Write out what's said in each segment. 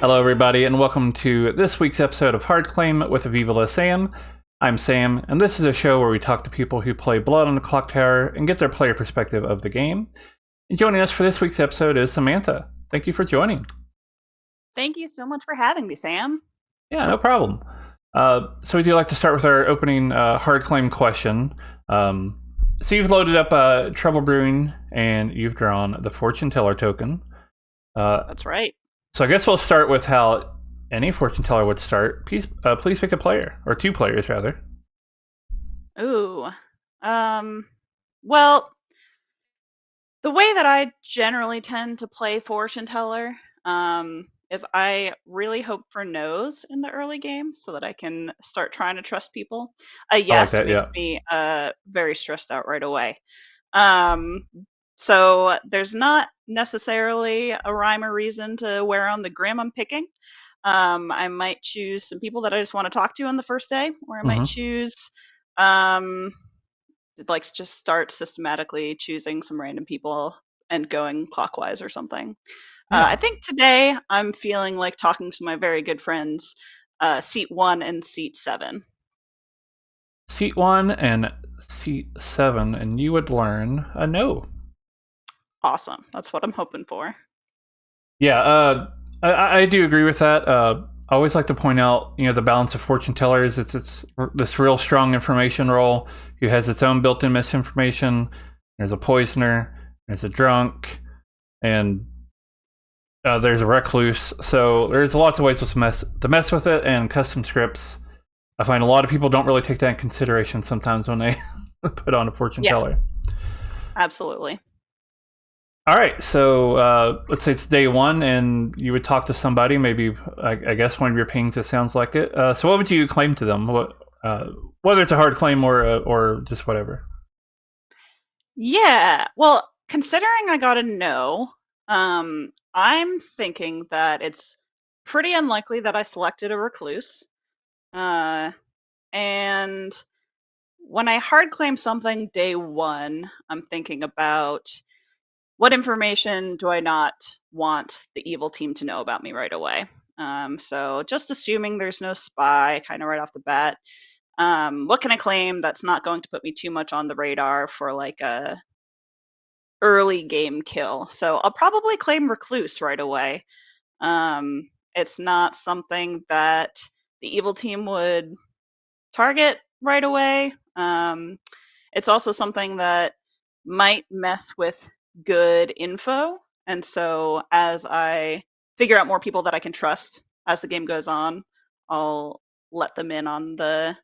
Hello, everybody, and welcome to this week's episode of Hard Claim with Aviva Sam. I'm Sam, and this is a show where we talk to people who play Blood on the Clocktower and get their player perspective of the game. And joining us for this week's episode is Samantha. Thank you for joining. Thank you so much for having me, Sam. Yeah, no problem. So we do like to start with our opening Hard Claim question. So you've loaded up Trouble Brewing, and you've drawn the Fortune Teller token. That's right. So I guess we'll start with how any fortune teller would start. Please pick a player, or two players rather. Ooh. Well, the way that I generally tend to play fortune teller is I really hope for no's in the early game so that I can start trying to trust people. A I like yes that, makes yeah. me very stressed out right away. So there's not necessarily a rhyme or reason to where on the grim I'm picking. I might choose some people that I just want to talk to on the first day, or I might choose like just start systematically choosing some random people and going clockwise or something. Yeah. I think today I'm feeling like talking to my very good friends, seat 1 and seat 7. Seat 1 and seat 7, and you would learn a no. Awesome. That's what I'm hoping for. Yeah, I do agree with that. I always like to point out, the balance of fortune tellers. It's this real strong information role who has its own built-in misinformation. There's a poisoner, there's a drunk, and there's a recluse. So there's lots of ways to mess with it, and custom scripts. I find a lot of people don't really take that in consideration sometimes when they put on a fortune teller. Absolutely. All right, so let's say it's day one, and you would talk to somebody, maybe I guess one of your pings. It sounds like it. So what would you claim to them? Whether it's a hard claim or just whatever. Yeah. Well, considering I got a no, I'm thinking that it's pretty unlikely that I selected a recluse. And when I hard claim something day one, I'm thinking about what information do I not want the evil team to know about me right away. So just assuming there's no spy, kind of right off the bat. What can I claim that's not going to put me too much on the radar for like a early game kill? So I'll probably claim recluse right away. It's not something that the evil team would target right away. It's also something that might mess with good info. And so as I figure out more people that I can trust as the game goes on, I'll let them in on the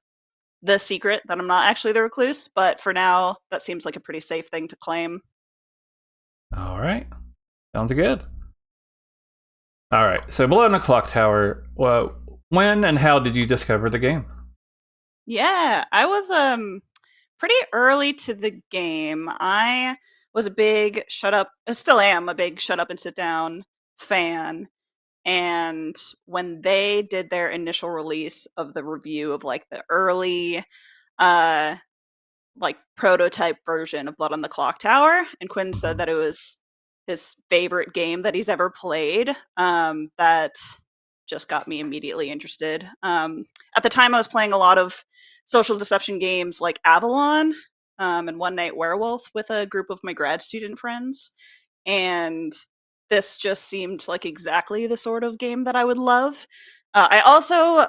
secret that I'm not actually the recluse. But for now, that seems like a pretty safe thing to claim. All right, sounds good. All right, so Blood on the Clocktower. Well, when and how did you discover the game? Yeah, I was pretty early to the game. I was a big I still am a big shut up and sit down fan. And when they did their initial release of the review of like the early uh like prototype version of Blood on the Clocktower, and Quinn said that it was his favorite game that he's ever played, that just got me immediately interested. At the time, I was playing a lot of social deception games like Avalon, and One Night Werewolf with a group of my grad student friends. And this just seemed like exactly the sort of game that I would love. I also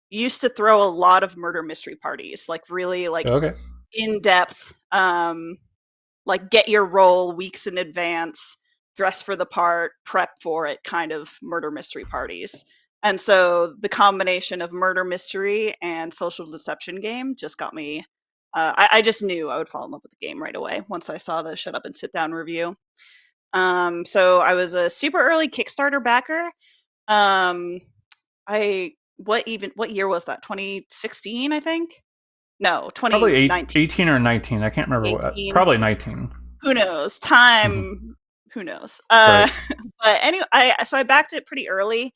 used to throw a lot of murder mystery parties, like really like Okay. in depth, like get your role weeks in advance, dress for the part, prep for it kind of murder mystery parties. And so the combination of murder mystery and social deception game just got me. I just knew I would fall in love with the game right away once I saw the Shut Up and Sit Down review. So I was a super early Kickstarter backer. I what year was that? 2016, I think. No, Probably 2019. 18 or 19. I can't remember what. 18. Probably 19. Who knows? Mhm. Time. Who knows? Right. But anyway, I backed it pretty early,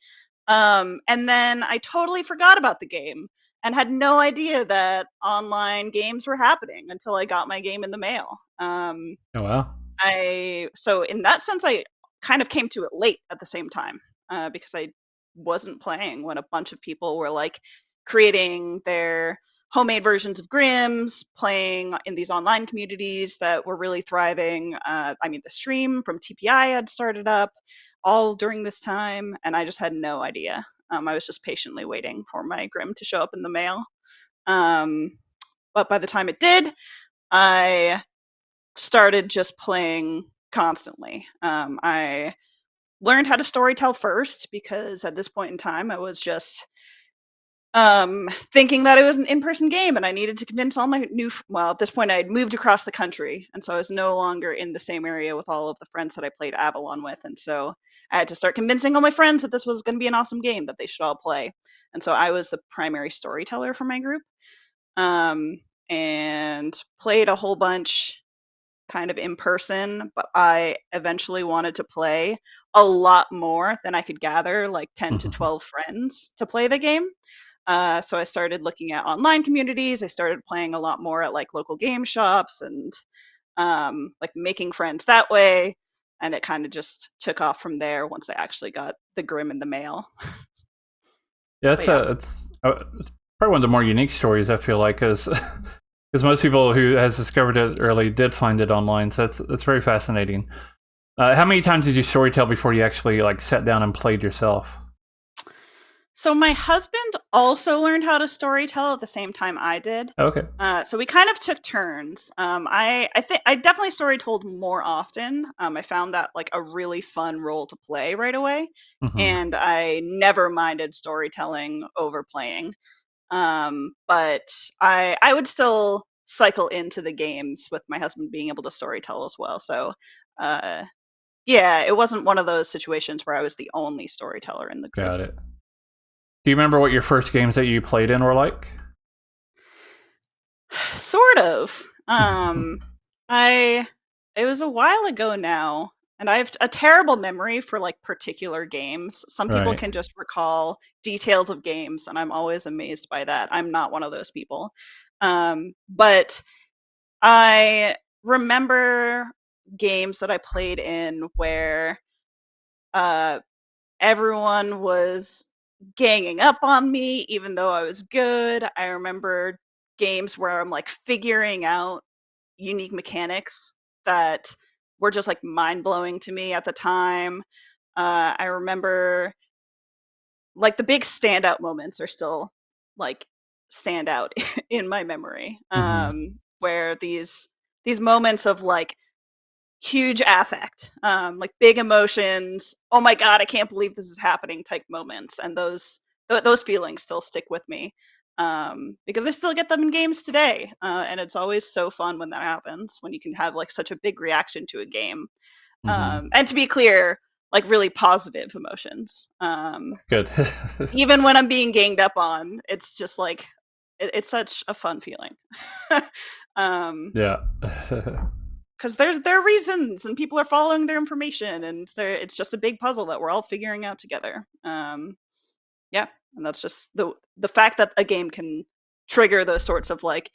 and then I totally forgot about the game and had no idea that online games were happening until I got my game in the mail. Oh, wow. So in that sense, I kind of came to it late at the same time, because I wasn't playing when a bunch of people were like creating their homemade versions of Grims, playing in these online communities that were really thriving. I mean, the stream from TPI had started up all during this time, and I just had no idea. I was just patiently waiting for my Grim to show up in the mail. But by the time it did, I started just playing constantly. I learned how to storytell first because at this point in time, I was just thinking that it was an in-person game and I needed to convince all my well, at this point I had moved across the country, and so I was no longer in the same area with all of the friends that I played Avalon with, and so I had to start convincing all my friends that this was going to be an awesome game that they should all play. And so I was the primary storyteller for my group, and played a whole bunch kind of in person, but I eventually wanted to play a lot more than I could gather, like 10 to 12 friends to play the game. So I started looking at online communities. I started playing a lot more at like local game shops and like making friends that way. And it kind of just took off from there once I actually got the Grim in the mail. Yeah, But yeah. it's probably one of the more unique stories, I feel like, because most people who has discovered it early did find it online. So that's very fascinating. How many times did you storytell before you actually like sat down and played yourself? So my husband also learned how to storytell at the same time I did. Okay. So we kind of took turns. I think I definitely story told more often. I found that like a really fun role to play right away, Hmm. and I never minded storytelling over playing. But I would still cycle into the games with my husband being able to storytell as well. So uh, yeah, it wasn't one of those situations where I was the only storyteller in the group. Got it. Do you remember what your first games that you played in were like? Sort of. I it was a while ago now, and I have a terrible memory for like particular games. Some people Right. can just recall details of games, and I'm always amazed by that. I'm not one of those people. But I remember games that I played in where uh everyone was ganging up on me even though I was good. I remember games where I'm like figuring out unique mechanics that were just like mind blowing to me at the time. I remember like the big standout moments are still like stand out in my memory. Hmm. Where these moments of like huge affect, like big emotions. Oh my god, I can't believe this is happening type moments, and those feelings still stick with me because I still get them in games today, and it's always so fun when that happens. When you can have like such a big reaction to a game, Hmm. and to be clear, like really positive emotions. Good. Even when I'm being ganged up on, it's just like it's such a fun feeling. um, Yeah. because there are reasons and people are following their information and it's just a big puzzle that we're all figuring out together. Yeah, and that's just the fact that a game can trigger those sorts of like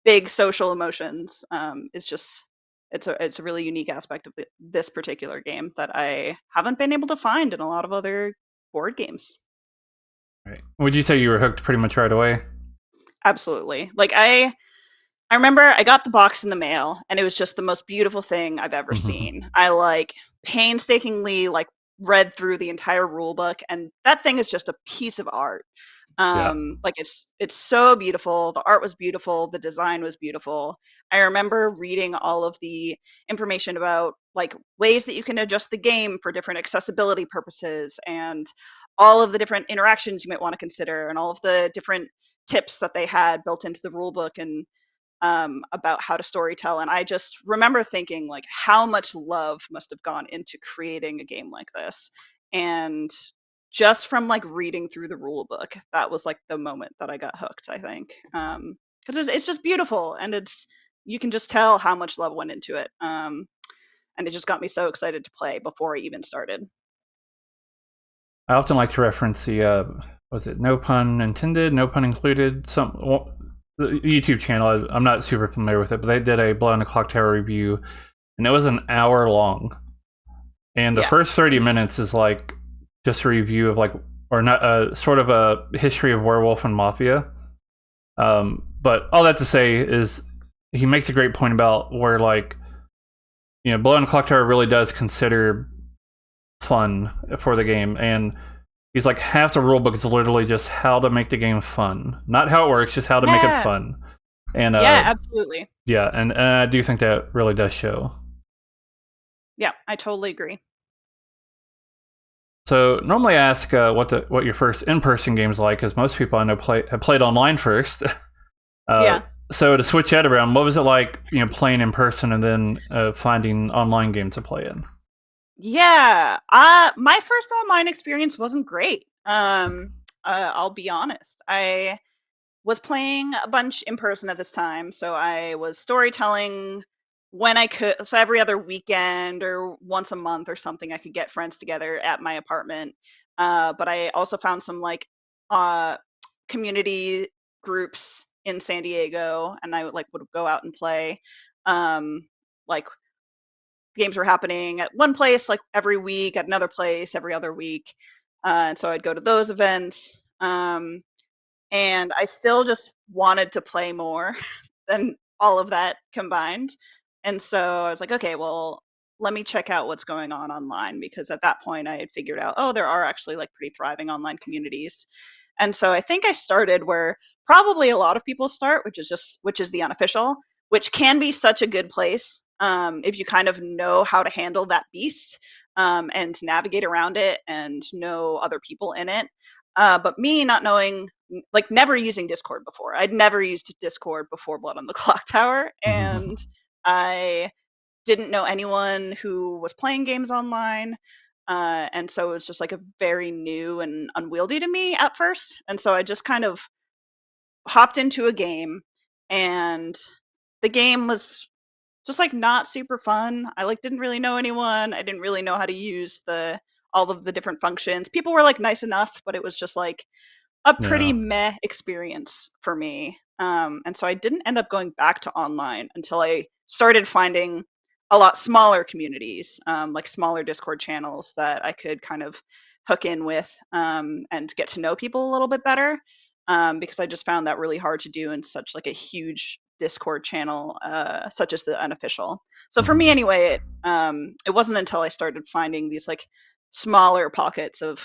big social emotions is just it's a really unique aspect of this particular game that I haven't been able to find in a lot of other board games. Right. Would you say you were hooked pretty much right away? Absolutely. Like I remember I got the box in the mail and it was just the most beautiful thing I've ever Hmm. seen. I like painstakingly like read through the entire rule book, and that thing is just a piece of art. Yeah. Like it's so beautiful. The art was beautiful, the design was beautiful. I remember reading all of the information about like ways that you can adjust the game for different accessibility purposes and all of the different interactions you might want to consider and all of the different tips that they had built into the rule book and about how to storytell. And I just remember thinking like how much love must have gone into creating a game like this. And just from like reading through the rule book, that was like the moment that I got hooked, I think. Because it's just beautiful and it's you can just tell how much love went into it. And it just got me so excited to play before I even started. I often like to reference the was it no pun intended, no pun included, the YouTube channel. I'm not super familiar with it, but they did a Blow on the Clocktower review, and it was an hour long. And the Yeah. first 30 minutes is like just a review of like or not sort of a history of werewolf and mafia. But all that to say is he makes a great point about where, like, you know, Blood on the Clocktower really does consider fun for the game, and he's like, half the rulebook is literally just how to make the game fun, not how it works, just how to make it fun. And yeah, absolutely. Yeah, and I do think that really does show. Yeah, I totally agree. So normally I ask what your first in-person game's like, because most people I know have played online first. Yeah. So to switch that around, what was it like, you know, playing in person and then finding online games to play in? Yeah, my first online experience wasn't great. I'll be honest. I was playing a bunch in person at this time, so I was storytelling when I could. So every other weekend or once a month or something, I could get friends together at my apartment. But I also found some like community groups in San Diego, and I would go out and play. Like games were happening at one place like every week, at another place every other week, and so I'd go to those events. And I still just wanted to play more than all of that combined. And so I was like, okay, well, let me check out what's going on online, because at that point I had figured out, oh, there are actually like pretty thriving online communities. And so I think I started where probably a lot of people start, which is the unofficial, which can be such a good place if you kind of know how to handle that beast and navigate around it and know other people in it. But me not knowing, like never using Discord before. I'd never used Discord before Blood on the Clocktower, and I didn't know anyone who was playing games online. And so it was just like a very new and unwieldy to me at first. And so I just kind of hopped into a game, and the game was just like not super fun. I like didn't really know anyone. I didn't really know how to use all of the different functions. People were like nice enough, but it was just like a pretty meh experience for me. And so I didn't end up going back to online until I started finding a lot smaller communities, like smaller Discord channels that I could kind of hook in with and get to know people a little bit better. Because I just found that really hard to do in such like a huge Discord channel, such as the unofficial. So for me anyway, it wasn't until I started finding these like smaller pockets of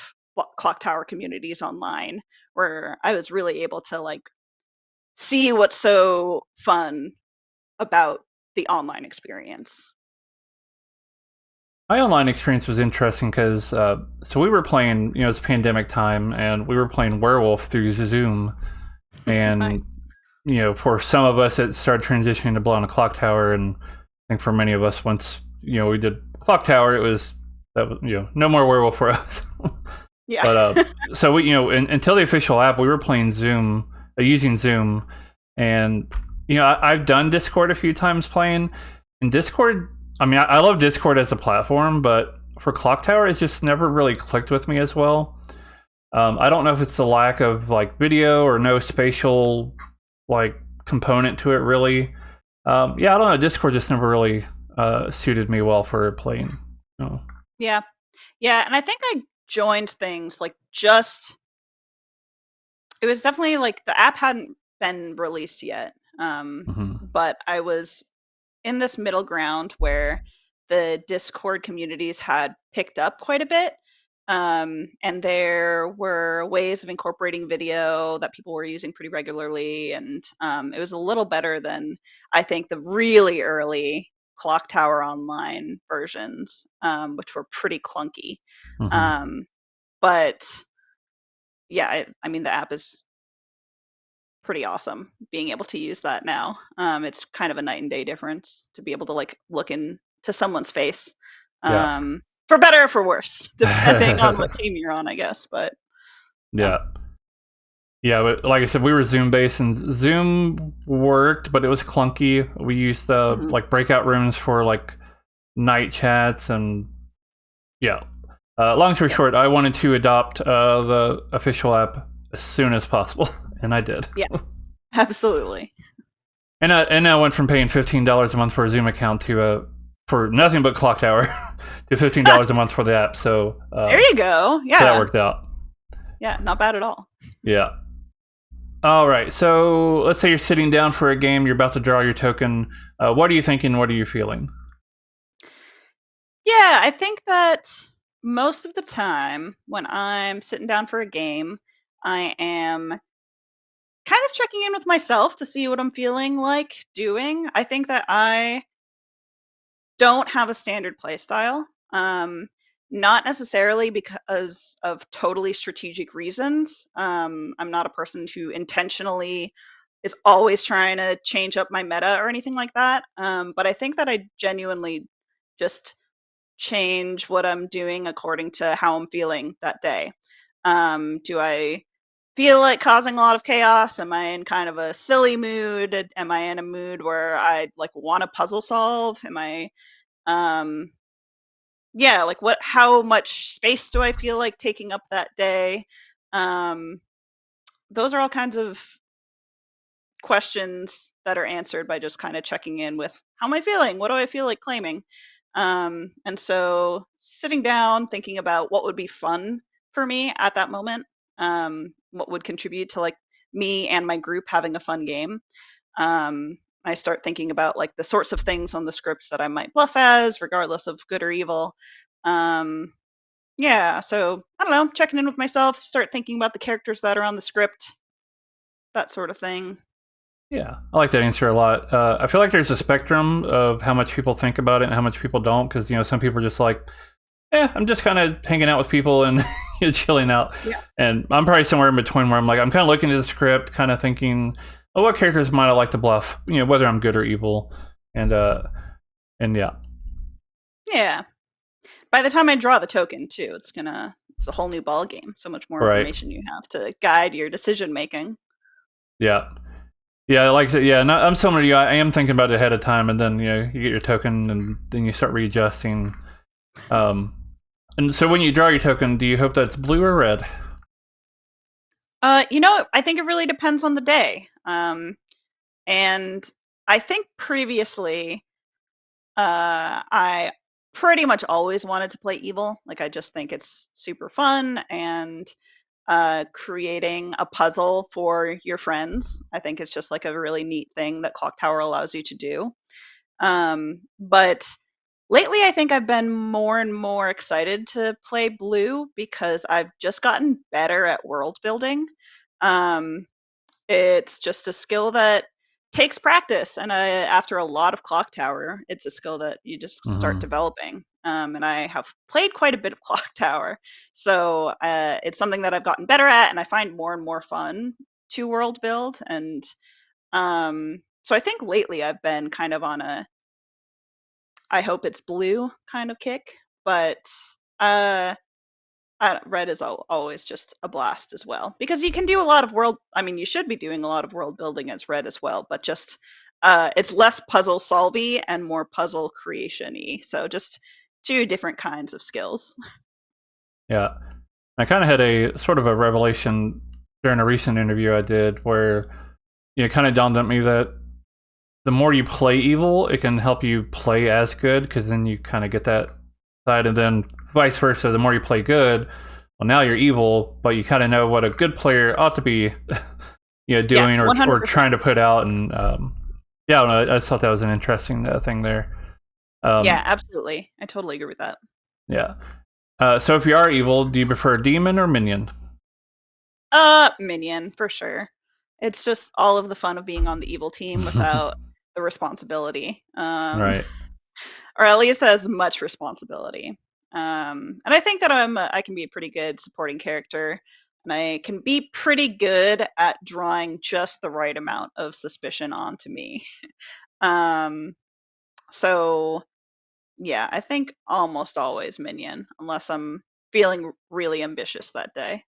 Clocktower communities online where I was really able to like see what's so fun about the online experience. My online experience was interesting because so we were playing, you know, it's pandemic time, and we were playing Werewolf through Zoom, and Nice. you know, for some of us it started transitioning to Blood on the Clocktower, and I think for many of us, once you know we did Clocktower, it was you know, no more Werewolf for us. Yeah. But so we, you know, until the official app, we were playing Zoom, using Zoom, and you know, I've done Discord a few times playing, and Discord. I mean, I love Discord as a platform, but for Clocktower, it's just never really clicked with me as well. I don't know if it's the lack of like video or no spatial like component to it really. Yeah, I don't know. Discord just never really suited me well for playing. No. Yeah. Yeah. And I think I joined things like just, it was definitely like the app hadn't been released yet. But I was in this middle ground where the Discord communities had picked up quite a bit. And there were ways of incorporating video that people were using pretty regularly. And it was a little better than I think the really early Clocktower Online versions, which were pretty clunky. But yeah, I mean, the app is pretty awesome being able to use that now. It's kind of a night and day difference to be able to like look into someone's face. For better or for worse, depending on what team you're on, I guess. But yeah, but like I said, we were Zoom based, and Zoom worked, but it was clunky. We used the like breakout rooms for like night chats, and yeah. Long story short, I wanted to adopt the official app as soon as possible, and I did. Yeah, absolutely. And I went from paying $15 a month for a Zoom account to for nothing but Clocktower to $15 a month for the app. So there you go. Yeah, so that worked out. yeah, not bad at all. Yeah. All right. So let's say you're sitting down for a game. You're about to draw your token. What are you thinking? What are you feeling? Yeah, I think that most of the time when I'm sitting down for a game, I am kind of checking in with myself to see what I'm feeling like doing. I think that I don't have a standard play style. Not necessarily because of totally strategic reasons. I'm not a person who intentionally is always trying to change up my meta or anything like that. But I think that I genuinely just change what I'm doing according to how I'm feeling that day. Do I feel like causing a lot of chaos? Am I in kind of a silly mood? Am I in a mood where I like want to puzzle solve? Am I um yeah, like what how much space do I feel like taking up that day? Um those are all kinds of questions that are answered by just kind of checking in with how am I feeling? What do I feel like claiming? And so sitting down, thinking about what would be fun for me at that moment, what would contribute to like me and my group having a fun game. I start thinking about like the sorts of things on the scripts that I might bluff as, regardless of good or evil. Um, yeah, so I don't know, checking in with myself, start thinking about the characters that are on the script, that sort of thing. Yeah, I like that answer a lot. I feel like there's a spectrum of how much people think about it and how much people don't, because some people are just like, "Yeah, I'm just kind of hanging out with people and chilling out," Yeah. and I'm probably somewhere in between where I'm like, I'm kind of looking at the script, kind of thinking, "Oh, what characters might I like to bluff? Whether I'm good or evil," and and yeah, Yeah. By the time I draw the token too, it's a whole new ball game. So much more right, information you have to guide your decision making. yeah. Yeah, like I said, yeah, I'm similar to you. I am thinking about it ahead of time, and then you get your token, and then you start readjusting. Um, and so when you draw your token, do you hope that it's blue or red? I think it really depends on the day. And I think previously, I pretty much always wanted to play evil. Like I just think it's super fun and creating a puzzle for your friends. I think it's just like a really neat thing that Clocktower allows you to do. But lately, I think I've been more and more excited to play blue because I've just gotten better at world building. Um, it's just a skill that takes practice, and after a lot of Clock Tower, it's a skill that you just start Hmm. developing. And I have played quite a bit of Clock Tower, so it's something that I've gotten better at, and I find more and more fun to world build. And so I think lately I've been kind of on a I hope it's blue kind of kick, but uh, red is always just a blast as well because you can do a lot of world. I mean, you should be doing a lot of world building as red as well, but just it's less puzzle solvey and more puzzle creation-y. So just two different kinds of skills. Yeah, I kind of had a sort of a revelation during a recent interview I did, where it kind of dawned on me that the more you play evil, it can help you play as good, because then you kind of get that side, and then vice versa. The more you play good, well, now you're evil, but you kind of know what a good player ought to be, Yeah, doing or 100%. trying to put out. And yeah, I just thought that was an interesting thing there. Yeah, Um, absolutely. I totally agree with that. yeah. So if you are evil, do you prefer demon or minion? Minion for sure. It's just all of the fun of being on the evil team without the responsibility. Right. Or at least as much responsibility. And I think that I can be a pretty good supporting character, and I can be pretty good at drawing just the right amount of suspicion onto me. Um, so yeah, I think almost always minion, unless I'm feeling really ambitious that day.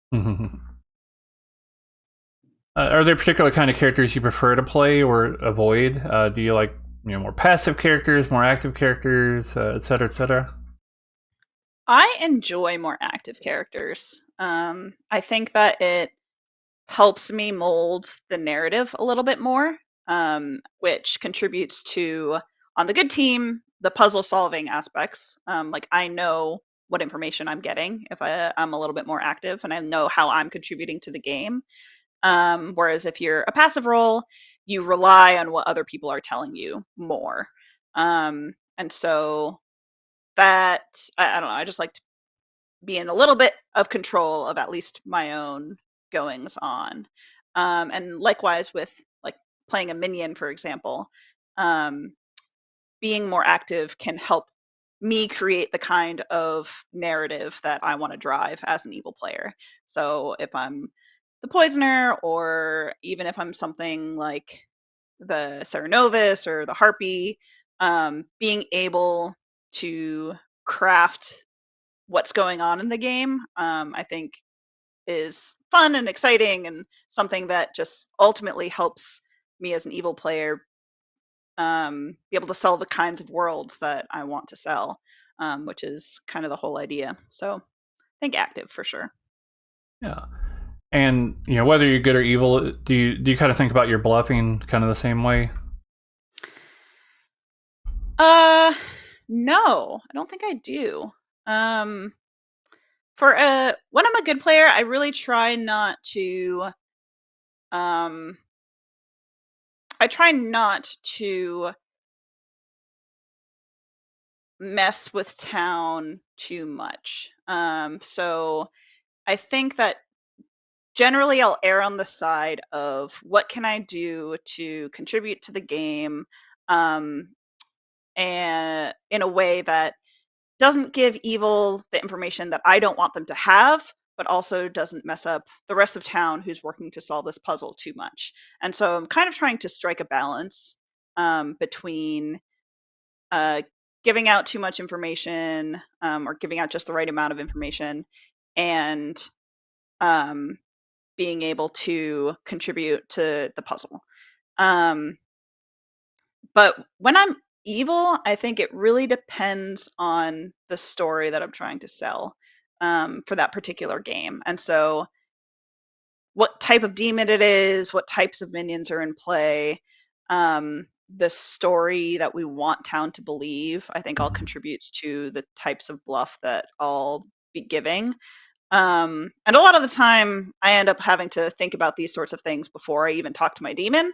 Are there particular kind of characters you prefer to play or avoid? Do you like more passive characters, more active characters, et cetera, et cetera? I enjoy more active characters. I think that it helps me mold the narrative a little bit more, which contributes to, on the good team, the puzzle solving aspects. Like I know what information I'm getting if I'm a little bit more active and I know how I'm contributing to the game. Whereas if you're a passive role, you rely on what other people are telling you more. And so that I don't know. I just like to be in a little bit of control of at least my own goings on. And likewise with like playing a minion, for example, um, being more active can help me create the kind of narrative that I want to drive as an evil player. So if I'm the poisoner, or even if I'm something like the Cerenovus or the Harpy, being able to craft what's going on in the game, I think is fun and exciting and something that just ultimately helps me as an evil player be able to sell the kinds of worlds that I want to sell, which is kind of the whole idea. So I think active for sure. Yeah. And whether you're good or evil, do you kind of think about your bluffing kind of the same way? Uh, no, I don't think I do. Um, for when I'm a good player, I really try not to. Um, I try not to mess with town too much. So I think that generally I'll err on the side of what can I do to contribute to the game, um, and in a way that doesn't give evil the information that I don't want them to have, but also doesn't mess up the rest of town who's working to solve this puzzle too much. And so I'm kind of trying to strike a balance between uh, giving out too much information, or giving out just the right amount of information, and um, being able to contribute to the puzzle. Um, but when I'm evil, I think it really depends on the story that I'm trying to sell, for that particular game. And so, what type of demon it is, what types of minions are in play, the story that we want town to believe, I think all contributes to the types of bluff that I'll be giving. And a lot of the time, I end up having to think about these sorts of things before I even talk to my demon.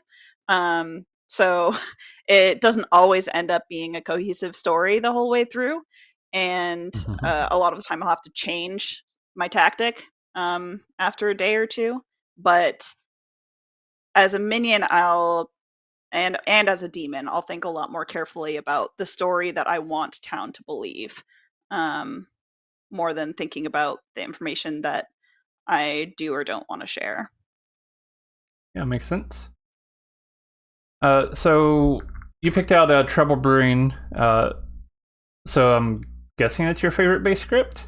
So it doesn't always end up being a cohesive story the whole way through. And a lot of the time, I'll have to change my tactic after a day or two. But as a minion, and as a demon, I'll think a lot more carefully about the story that I want town to believe, um, more than thinking about the information that I do or don't want to share. Yeah, makes sense. So you picked out Trouble Brewing. So I'm guessing it's your favorite base script.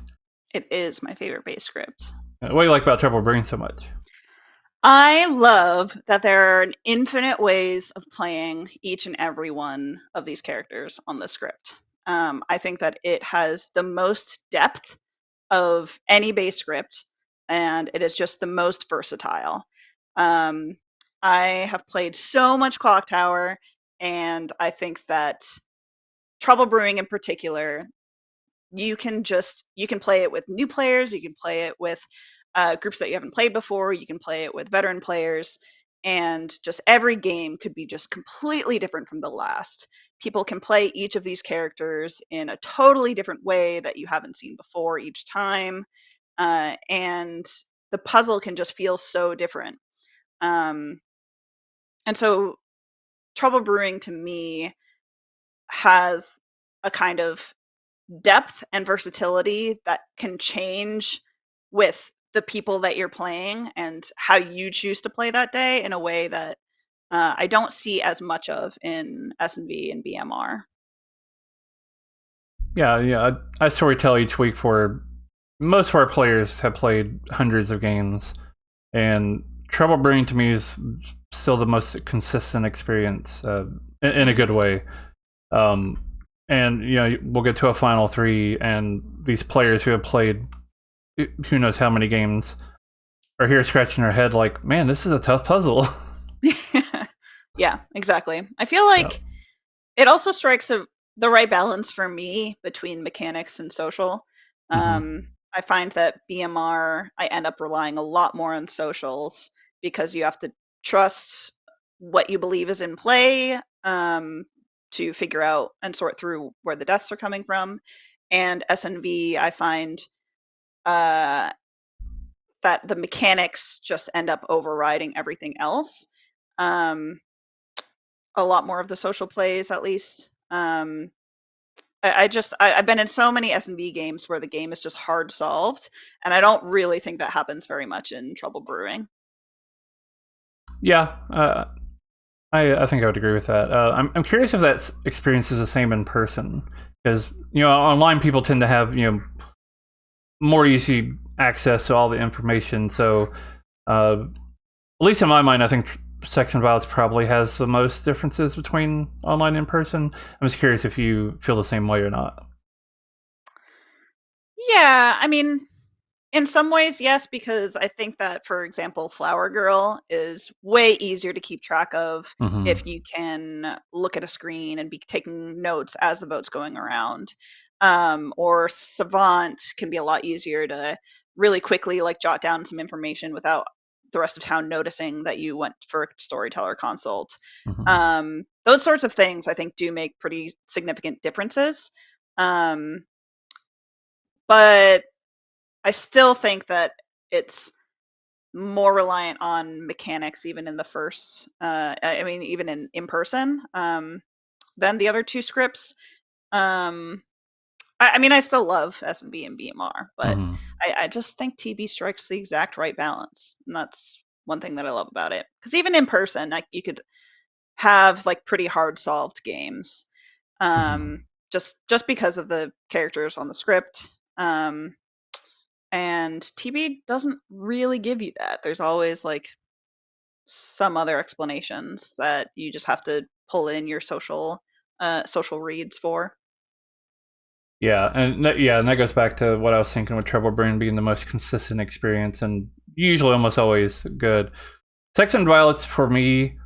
It is my favorite base script. What do you like about Trouble Brewing so much? I love that there are infinite ways of playing each and every one of these characters on the script. I think that it has the most depth of any base script, and it is just the most versatile. Um, I have played so much Clocktower, and I think that Trouble Brewing in particular, you can play it with new players, you can play it with groups that you haven't played before, you can play it with veteran players, and just every game could be just completely different from the last. People can play each of these characters in a totally different way that you haven't seen before each time, and the puzzle can just feel so different. Um, and so Trouble Brewing to me has a kind of depth and versatility that can change with the people that you're playing and how you choose to play that day in a way that I don't see as much of in S&V and BMR. Yeah. I storytell each week for most of our players have played hundreds of games, and Trouble Brewing to me is still the most consistent experience, in a good way. Um, and we'll get to a final three, and these players who have played who knows how many games are here scratching their head like, man, this is a tough puzzle. Yeah, exactly. I feel Yeah. like it also strikes the right balance for me between mechanics and social. Mm-hmm. I find that BMR, I end up relying a lot more on socials because you have to trust what you believe is in play to figure out and sort through where the deaths are coming from. And SNV, I find uh, that the mechanics just end up overriding everything else. Um, a lot more of the social plays, at least. I've been in so many S&B games where the game is just hard solved, and I don't really think that happens very much in Trouble Brewing. Yeah, I think I would agree with that. I'm curious if that experience is the same in person, because online people tend to have more easy access to all the information. So at least in my mind, I think Sex and Violence probably has the most differences between online and in person. I'm just curious if you feel the same way or not. Yeah, I mean, in some ways, yes, because I think that, for example, Flower Girl is way easier to keep track of Hmm. if you can look at a screen and be taking notes as the vote's going around. Or Savant can be a lot easier to really quickly like jot down some information without the rest of town noticing that you went for a storyteller consult. Hmm. Those sorts of things I think do make pretty significant differences. Um, but I still think that it's more reliant on mechanics, even in the first. I mean, even in person, than the other two scripts. Um, I mean, I still love S&B and BMR, but Hmm. I just think TB strikes the exact right balance, and that's one thing that I love about it. Because even in person, like you could have like pretty hard solved games, Hmm. just because of the characters on the script. And TB doesn't really give you that. There's always like some other explanations that you just have to pull in your social reads for. Yeah, and that goes back to what I was thinking with Treble Brain being the most consistent experience and usually almost always good. Sex and Violence for me,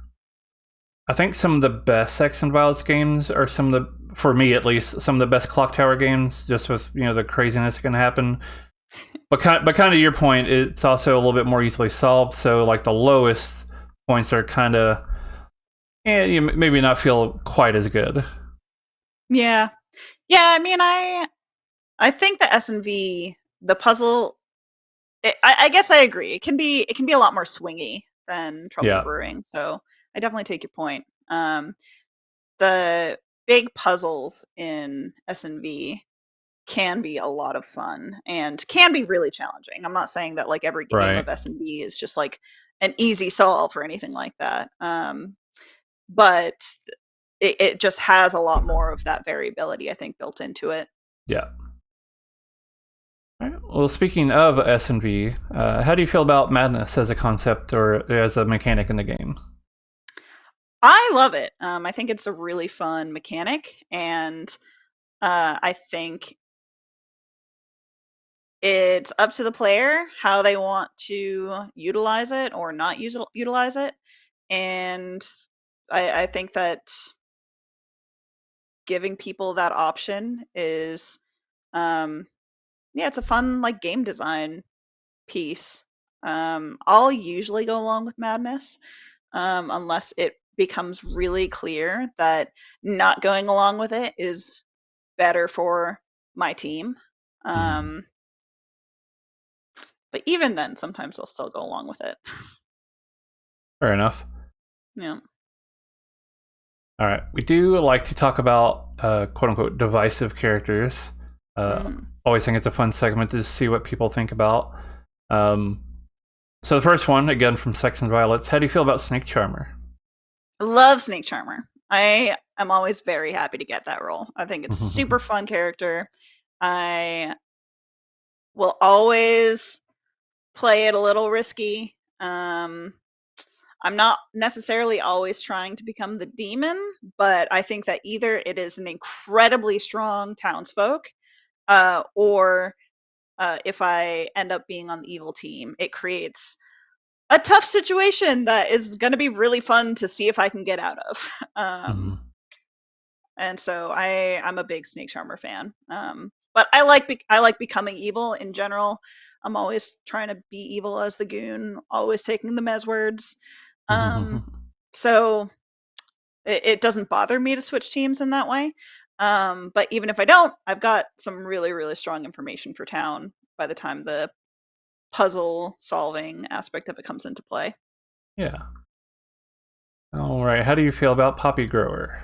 I think some of the best Sex and Violence games are some of the, for me at least, some of the best Clocktower games. Just with the craziness that can happen. But kind of your point, it's also a little bit more easily solved. So like the lowest points are kind of, you maybe not feel quite as good. Yeah, yeah. I mean, I think the S&V, the puzzle. I guess I agree. It can be a lot more swingy than Trouble Yeah, Brewing. So I definitely take your point. The big puzzles in S&V can be a lot of fun and can be really challenging. I'm not saying that like every game right. of S&B is just like an easy solve or anything like that. But it just has a lot more of that variability, I think, built into it. Yeah. All right. Well, speaking of S and V, how do you feel about madness as a concept or as a mechanic in the game? I love it. I think it's a really fun mechanic, and I think it's up to the player how they want to utilize it or not utilize it. And I think that giving people that option is, um, yeah, it's a fun like game design piece. I'll usually go along with madness, unless it becomes really clear that not going along with it is better for my team. Hmm. Um, but even then, sometimes I'll still go along with it. Fair enough. Yeah. All right. We do like to talk about quote unquote divisive characters. Uh, Mm. always think it's a fun segment to see what people think about. Um, so the first one, again from Sex and Violets, how do you feel about Snake Charmer? I love Snake Charmer. I am always very happy to get that role. I think it's a super fun character. I will always play it a little risky. I'm not necessarily always trying to become the demon, but I think that either it is an incredibly strong townsfolk, or if I end up being on the evil team, it creates a tough situation that is going to be really fun to see if I can get out of. Hmm. And so I'm a big Snake Charmer fan. but I like becoming evil in general. I'm always trying to be evil as the goon, always taking the mez words. Um, so it doesn't bother me to switch teams in that way. But even if I don't, I've got some really, really strong information for town by the time the puzzle solving aspect of it comes into play. Yeah. All right. How do you feel about Poppy Grower?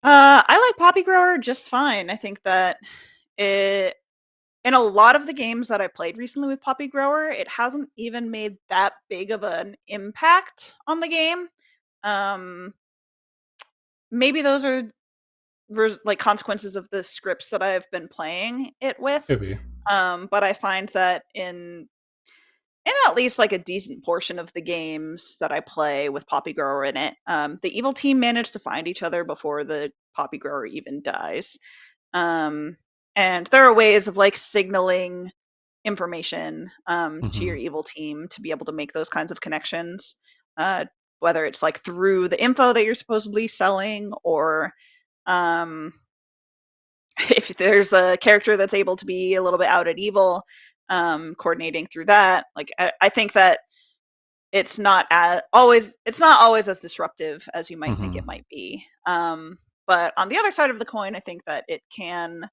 I like Poppy Grower just fine. I think that it in a lot of the games that I played recently with Poppy Grower, it hasn't even made that big of an impact on the game. Um, Maybe those are like consequences of the scripts that I've been playing it with. Could be. But I find that in at least like a decent portion of the games that I play with Poppy Grower in it, the evil team managed to find each other before the Poppy Grower even dies. Um, and there are ways of like signaling information to your evil team to be able to make those kinds of connections. Uh, Whether it's like through the info that you're supposedly selling, or um, if there's a character that's able to be a little bit out at evil, coordinating through that. Like I think that it's not always as disruptive as you might think it might be. But on the other side of the coin, I think that it can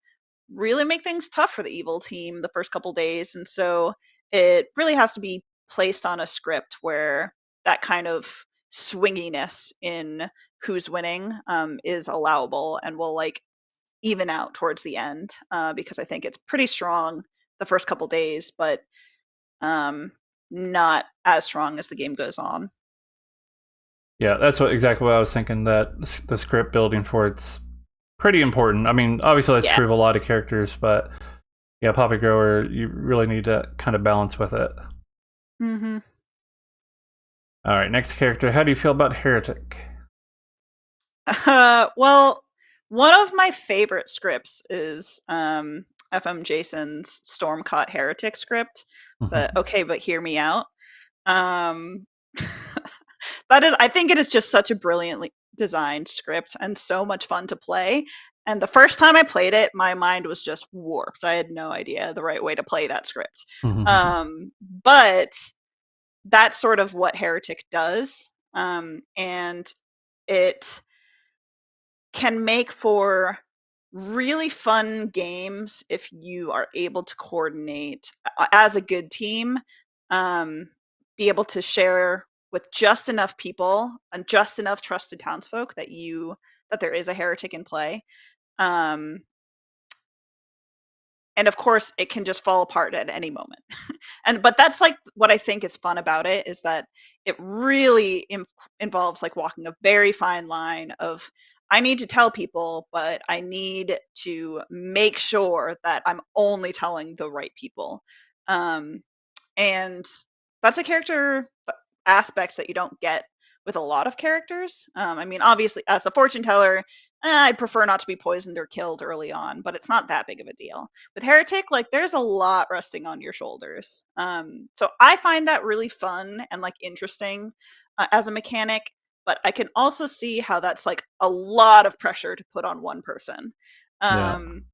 really make things tough for the evil team the first couple days, and so it really has to be placed on a script where that kind of swinginess in who's winning is allowable and will like even out towards the end, because I think it's pretty strong the first couple days, but um, not as strong as the game goes on. Yeah, that's exactly what I was thinking. That the script building for it's pretty important. I mean, obviously that's Yeah. true of a lot of characters, but yeah, Poppy Grower, you really need to kind of balance with it. Hmm. All right, next character. How do you feel about Heretic? Well, one of my favorite scripts is FM Jason's Stormcaught Heretic script. The okay, but hear me out. Um, that is, I think it is just such a brilliantly designed script and so much fun to play. And the first time I played it, my mind was just warped. I had no idea the right way to play that script. But that's sort of what Heretic does. And it can make for really fun games if you are able to coordinate as a good team, um, be able to share with just enough people and just enough trusted townsfolk that there is a heretic in play. Um, and of course, it can just fall apart at any moment. But that's like what I think is fun about it, is that it really involves like walking a very fine line of, I need to tell people, but I need to make sure that I'm only telling the right people. um, and that's a character aspect that you don't get with a lot of characters. I mean, obviously, as the fortune teller, I'd prefer not to be poisoned or killed early on, but it's not that big of a deal. With Heretic, like, there's a lot resting on your shoulders. So I find that really fun and like interesting as a mechanic, but I can also see how that's like a lot of pressure to put on one person. Yeah. Um,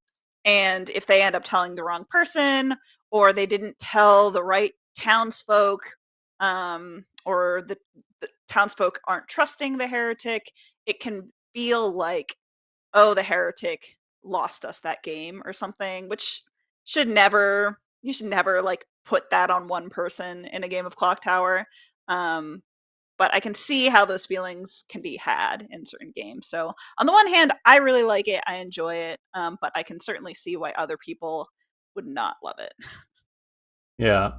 and if they end up telling the wrong person, or they didn't tell the right townsfolk, or the townsfolk aren't trusting the heretic, it can feel like, oh, the heretic lost us that game or something, which you should never like put that on one person in a game of Clocktower. Um, but I can see how those feelings can be had in certain games. So on the one hand, I really like it, I enjoy it, but I can certainly see why other people would not love it. Yeah.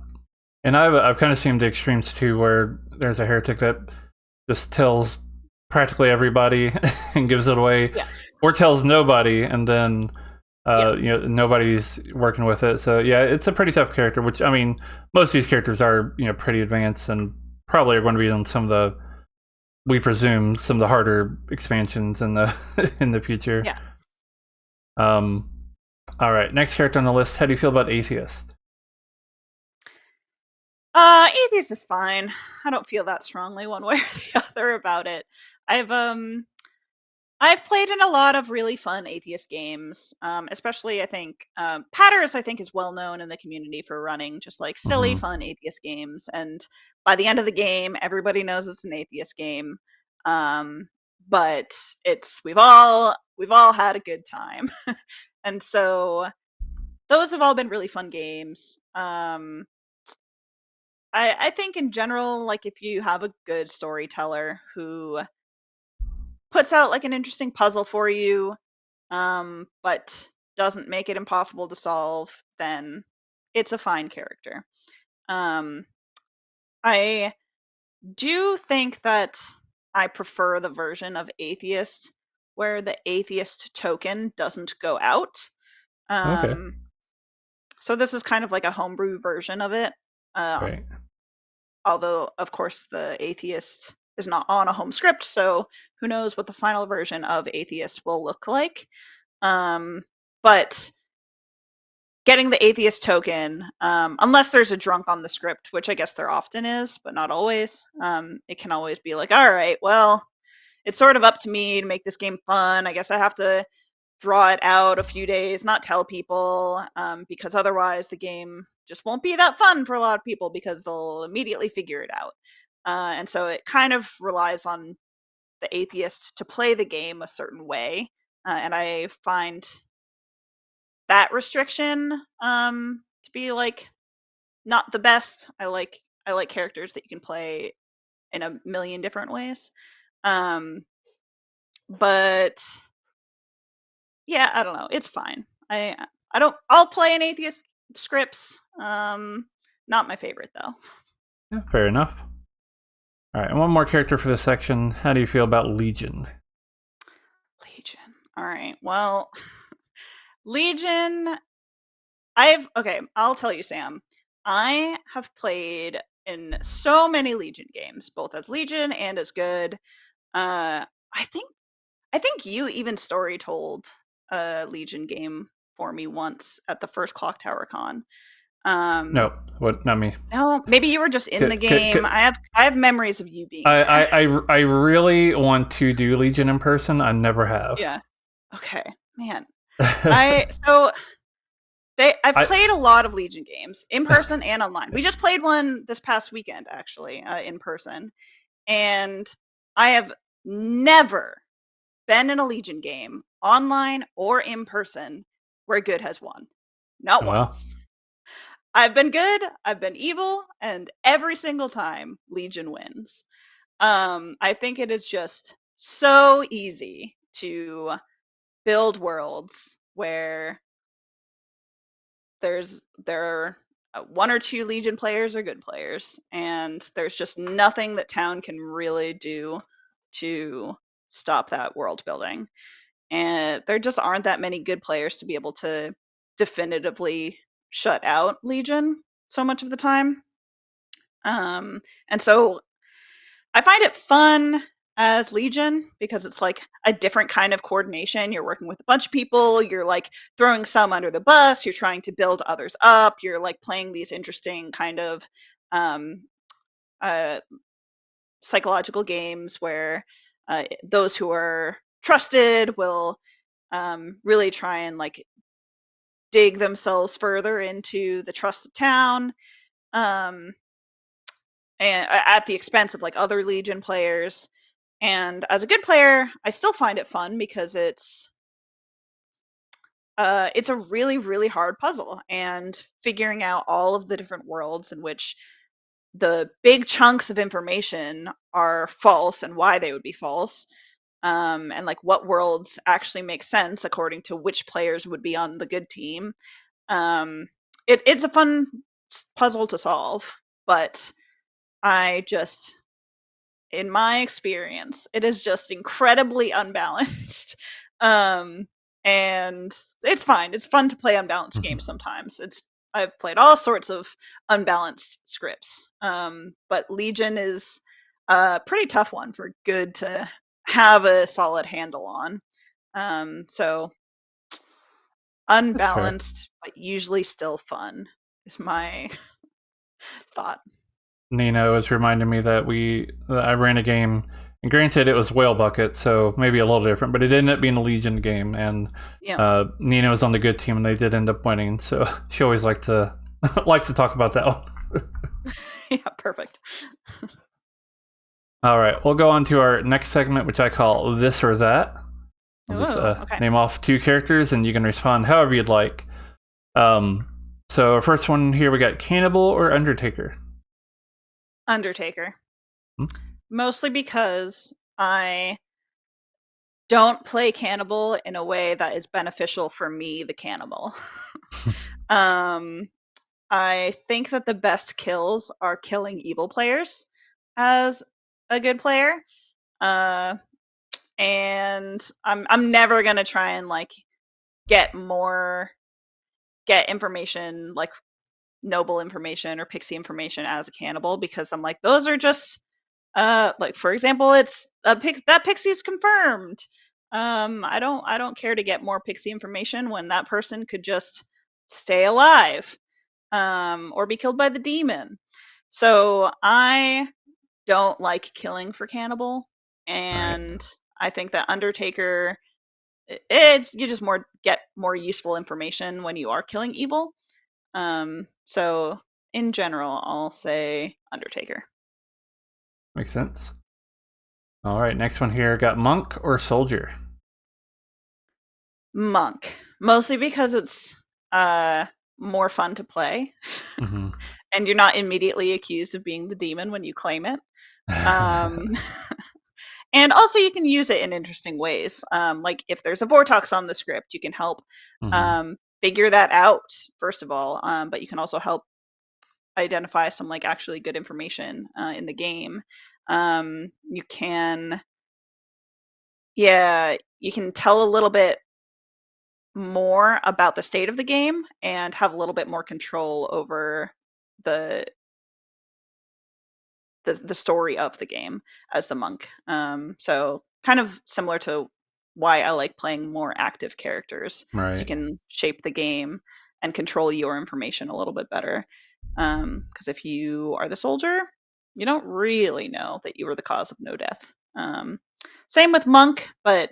And I've kind of seen the extremes too, where there's a heretic that just tells practically everybody and gives it away, Yeah, or tells nobody, and then yeah, nobody's working with it. So yeah, it's a pretty tough character. Which, I mean, most of these characters are pretty advanced and probably are going to be on some of the, we presume, some of the harder expansions in the in the future. yeah. Um, all right, next character on the list. How do you feel about Atheist? Atheist is fine. I don't feel that strongly one way or the other about it. I've I've played in a lot of really fun atheist games, especially I think Patters I think is well known in the community for running just like silly Hmm. fun atheist games, and by the end of the game, everybody knows it's an atheist game. Um, but it's we've all had a good time, and so those have all been really fun games. I think in general, like if you have a good storyteller who puts out like an interesting puzzle for you, but doesn't make it impossible to solve, then it's a fine character. Um, I do think that I prefer the version of Atheist where the Atheist token doesn't go out. Okay. Um, so this is kind of like a homebrew version of it. Uh, Right. Although, of course, the Atheist is not on a home script, so who knows what the final version of Atheist will look like. But getting the atheist token, unless there's a drunk on the script, which I guess there often is, but not always, it can always be like, all right, well, it's sort of up to me to make this game fun. I guess I have to draw it out a few days, not tell people, because otherwise the game just won't be that fun for a lot of people because they'll immediately figure it out. And so it kind of relies on the atheist to play the game a certain way. And I find that restriction to be like not the best. I like characters that you can play in a million different ways. Um, but yeah, I don't know. It's fine. I don't. I'll play an atheist scripts. Not my favorite though. Yeah, fair enough. All right, and one more character for this section. How do you feel about Legion? Legion. All right. Well, Legion. I'll tell you, Sam. I have played in so many Legion games, both as Legion and as good. I think you even story told a Legion game for me once at the first Clocktower Con. Um, No, what? Not me. no, maybe you were just in the game. I have memories of you being there. I really want to do Legion in person. I never have. Yeah. Okay, man. I so I've I played a lot of Legion games in person and online. We just played one this past weekend, actually, in person, and I have never been in a Legion game, online or in person, where good has won. Not well, once. I've been good, I've been evil, and every single time Legion wins. I think it is just so easy to build worlds where there are one or two Legion players are good players, and there's just nothing that town can really do to stop that world building. And there just aren't that many good players to be able to definitively shut out Legion so much of the time. And so I find it fun as Legion because it's like a different kind of coordination. You're working with a bunch of people, you're like throwing some under the bus, you're trying to build others up, you're like playing these interesting kind of um, uh, psychological games where those who are trusted will really try and like dig themselves further into the trust of town, um, and at the expense of like other Legion players. And as a good player, I still find it fun because it's a really really hard puzzle, and figuring out all of the different worlds in which the big chunks of information are false and why they would be false, and like what worlds actually make sense according to which players would be on the good team. Um, it's a fun puzzle to solve, but I just, in my experience, it is just incredibly unbalanced. um, and it's fine. It's fun to play unbalanced games sometimes. I've played all sorts of unbalanced scripts, but Legion is a pretty tough one for good to have a solid handle on. So that's fair. unbalanced, but usually still fun is my thought. Nina was reminding me that I ran a game And granted, it was Whale Bucket, so maybe a little different, but it ended up being a Legion game, and Yeah. Nina was on the good team, and they did end up winning. So she always likes to talk about that one. Yeah, perfect. All right, we'll go on to our next segment, which I call This or That. I'll just Oh, okay. name off 2 characters, and you can respond however you'd like. So our first one here, we got Cannibal or Undertaker. Undertaker. Hmm? Mostly because I don't play Cannibal in a way that is beneficial for me, the cannibal. um, I think that the best kills are killing evil players as a good player. Uh, and I'm never gonna try and like get information like noble information or pixie information as a cannibal, because I'm like, those are just like for example, it's that pixie's confirmed. I don't care to get more pixie information when that person could just stay alive or be killed by the demon. So I don't like killing for cannibal, Right. and I think that Undertaker, it's you just more get more useful information when you are killing evil. So in general, I'll say Undertaker. Makes sense. All right, next one here, got Monk or Soldier. Monk, mostly because it's more fun to play, Mm-hmm. and you're not immediately accused of being the demon when you claim it. Um, and also, you can use it in interesting ways. Like if there's a Vortox on the script, you can help Mm-hmm. figure that out first of all. But you can also help identify some like actually good information in the game. You can, yeah, you can tell a little bit more about the state of the game and have a little bit more control over the the story of the game as the monk. So kind of similar to why I like playing more active characters. So you Right. can shape the game and control your information a little bit better. Because if you are the soldier, you don't really know that you were the cause of no death. Same with monk, but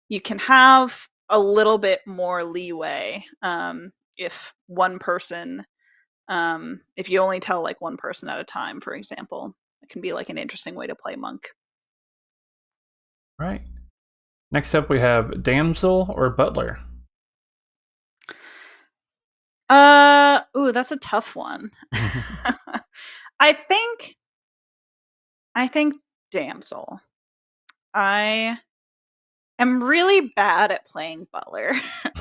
you can have a little bit more leeway if one person, if you only tell like one person at a time, for example. It can be like an interesting way to play monk. Right. Next up, we have Damsel or Butler. Ooh, that's a tough one. I think I think Damsel. I am really bad at playing Butler.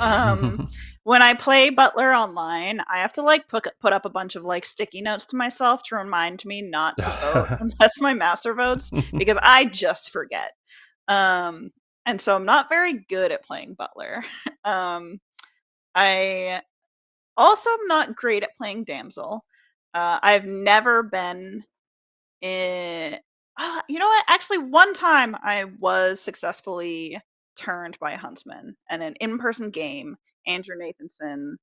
um, when I play Butler online, I have to like put up a bunch of like sticky notes to myself to remind me not to vote unless my master votes, because I just forget. Um, and so I'm not very good at playing Butler. I also am not great at playing Damsel. I've never been in. You know what? Actually, one time I was successfully turned by a huntsman in an in-person game. Andrew Nathanson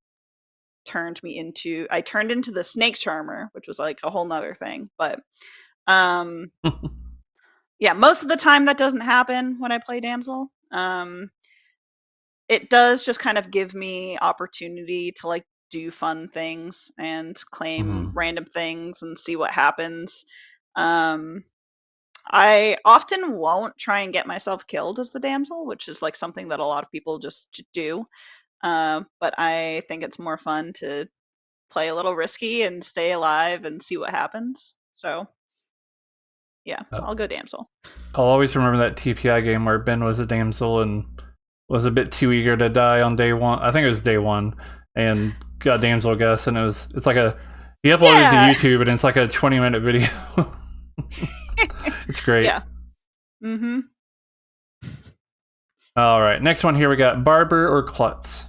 turned me into. I turned into the snake charmer, which was like a whole nother thing. But um, yeah, most of the time that doesn't happen when I play Damsel. It does just kind of give me opportunity to like do fun things and claim Mm-hmm. random things and see what happens. Um, I often won't try and get myself killed as the damsel, which is like something that a lot of people just do. But I think it's more fun to play a little risky and stay alive and see what happens. So yeah, Uh, I'll go damsel. I'll always remember that TPI game where Ben was a damsel and was a bit too eager to die on day one. I think it was day one, and got damsel I guess, and it's like a he uploaded to Yeah, YouTube, and it's like a 20-minute video. It's great. yeah. Mm-hmm. All right, next one here we got Barber or Klutz.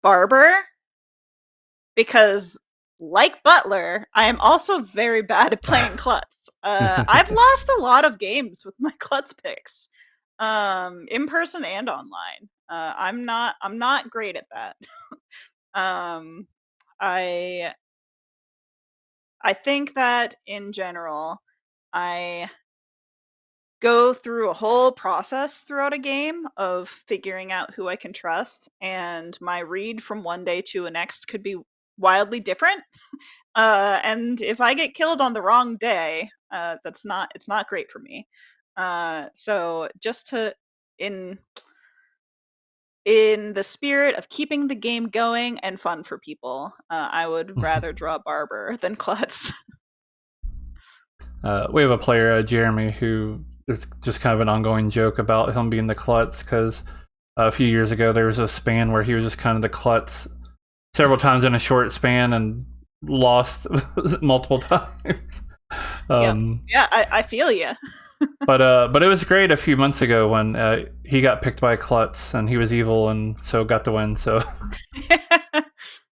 Barber, because like Butler, I am also very bad at playing Klutz. I've lost a lot of games with my Klutz picks, in person and online. I'm not great at that. um, I I think that in general, I go through a whole process throughout a game of figuring out who I can trust, and my read from one day to the next could be wildly different. And if I get killed on the wrong day, it's not great for me. So just to in in the spirit of keeping the game going and fun for people, I would rather draw Barber than Klutz. We have a player, Jeremy, who it's just kind of an ongoing joke about him being the klutz because a few years ago there was a span where he was just kind of the klutz several times in a short span and lost multiple times. Yep. Um, Yeah, I feel you. but it was great a few months ago when he got picked by a klutz and he was evil and so got the win. So Yeah,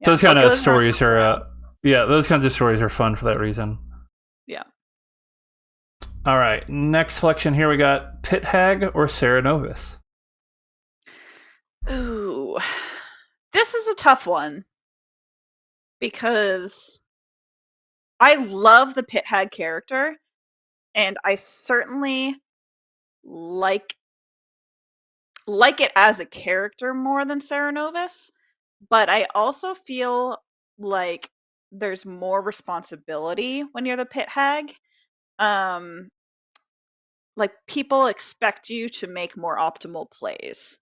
those what kind of goes around stories comes are around. yeah, those kinds of stories are fun for that reason. Yeah. All right, next selection here we got Pithag or Ceranovis. Ooh, this is a tough one because I love the Pithag character, and I certainly like like it as a character more than Ceranovis, but I also feel like there's more responsibility when you're the Pithag. Um, like people expect you to make more optimal plays.